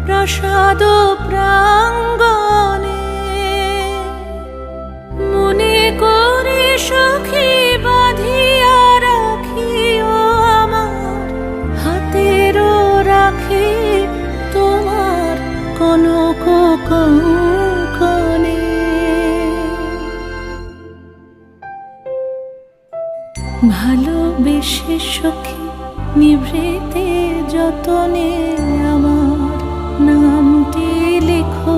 প্রাসাদ প্রাঙ্গণে। মনে করে সখী বাঁধিয়া রাখিও আমার হাতেরও রাখি তোমার কনক কঙ্কণে। ভালোবেসে সখী নিভৃতে যতনে আমার নামটি লেখো